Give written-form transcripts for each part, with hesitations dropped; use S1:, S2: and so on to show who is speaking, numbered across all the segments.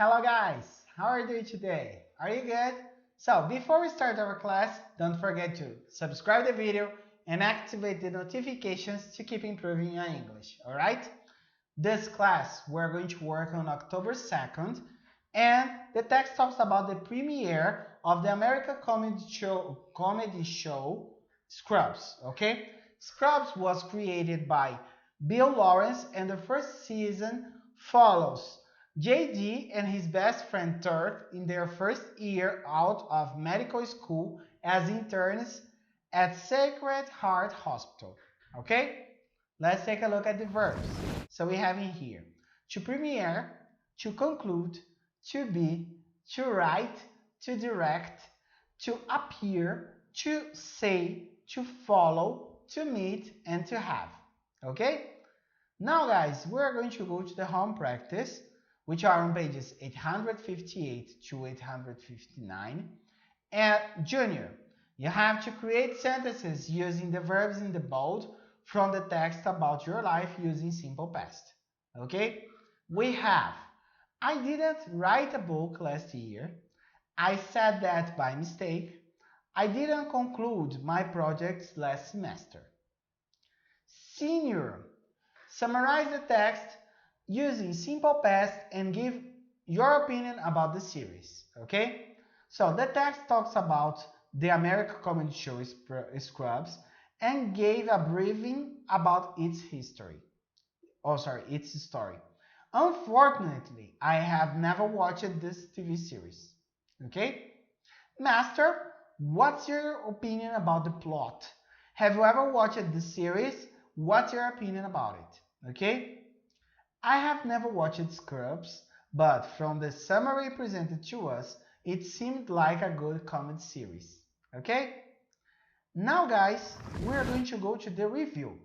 S1: Hello guys, how are you doing today? Are you good? So before we start our class, don't forget to subscribe the video and activate the notifications to keep improving your English, alright? This class we're going to work on October 2nd and the text talks about the premiere of the American comedy show Scrubs, okay? Scrubs was created by Bill Lawrence and the first season follows JD and his best friend Turk in their first year out of medical school as interns at Sacred Heart Hospital. Okay? Let's take a look at the verbs. So we have in here to premiere, to conclude, to be, to write, to direct, to appear, to say, to follow, to meet, and to have. Okay? Now guys, we're going to go to the home practice, which are on pages 858 to 859. And Junior, you have to create sentences using the verbs in the bold from the text about your life using simple past. Okay? We have, I didn't write a book last year. I said that by mistake. I didn't conclude my projects last semester. Senior, summarize the text using simple past and give your opinion about the series, okay? So the text talks about the American comedy show Scrubs and gave a briefing about its history. Its story. Unfortunately, I have never watched this TV series, okay? Master, what's your opinion about the plot? Have you ever watched the series? What's your opinion about it? Okay? I have never watched Scrubs, but from the summary presented to us, it seemed like a good comedy series. Okay? Now guys, we're going to go to the review.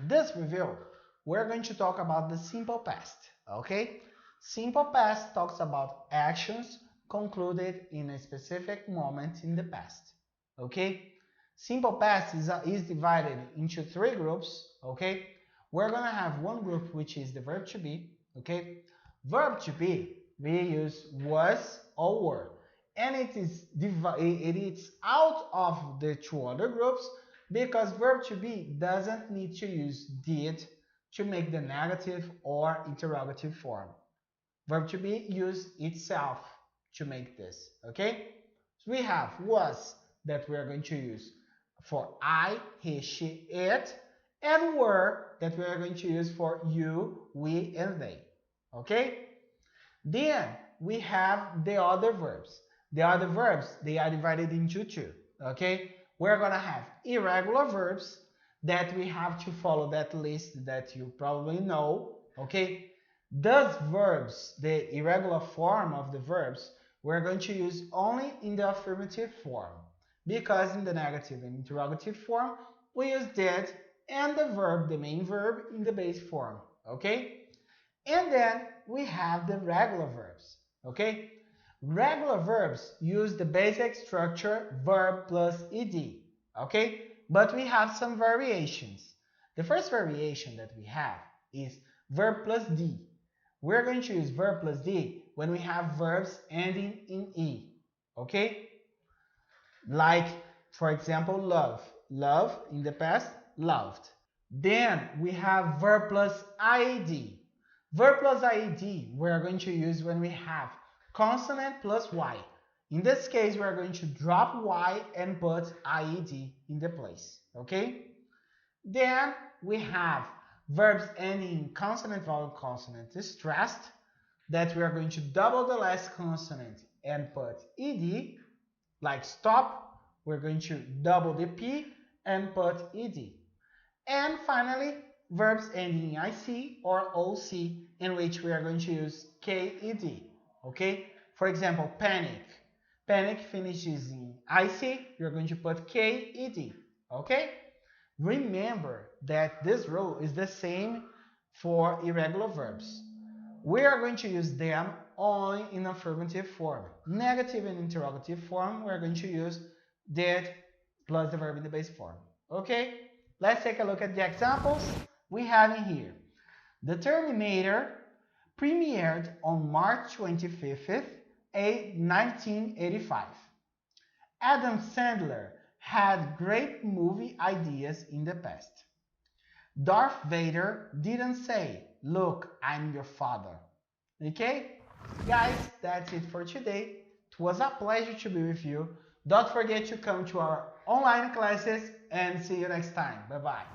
S1: This review, we're going to talk about the simple past. Okay? Simple past talks about actions concluded in a specific moment in the past. Okay? Simple past is divided into three groups. Okay? We're gonna have one group which is the verb to be, okay? Verb to be, we use was or were, and it is out of the two other groups because verb to be doesn't need to use did to make the negative or interrogative form. Verb to be use itself to make this, okay? So we have was that we are going to use for I, he, she, it, and were that we are going to use for you, we, and they. Okay? Then we have the other verbs. The other verbs, they are divided into two. Okay? We're going to have irregular verbs that we have to follow that list that you probably know. Okay? Those verbs, the irregular form of the verbs, we're going to use only in the affirmative form. Because in the negative and interrogative form, we use did and the verb, the main verb, in the base form, okay? And then we have the regular verbs, okay? Regular verbs use the basic structure verb plus ed, okay? But we have some variations. The first variation that we have is verb plus d. We're going to use verb plus d when we have verbs ending in e, okay? Like, for example, love. Love in the past, loved. Then we have verb plus id. Verb plus id we are going to use when we have consonant plus y. In this case, we are going to drop y and put id in the place. Okay? Then we have verbs ending in consonant, vowel, consonant stressed that we are going to double the last consonant and put ed. Like stop, we're going to double the p and put ed. And finally, verbs ending in ic or oc, in which we are going to use ked. Okay? For example, panic. Panic finishes in ic, you're going to put ked. Okay? Remember that this rule is the same for irregular verbs. We are going to use them only in affirmative form. Negative and interrogative form, we're going to use did plus the verb in the base form. Okay? Let's take a look at the examples we have in here. The Terminator premiered on March 25th, 1985. Adam Sandler had great movie ideas in the past. Darth Vader didn't say, "Look, I'm your father." Okay? Guys, that's it for today. It was a pleasure to be with you. Don't forget to come to our online classes and see you next time. Bye bye.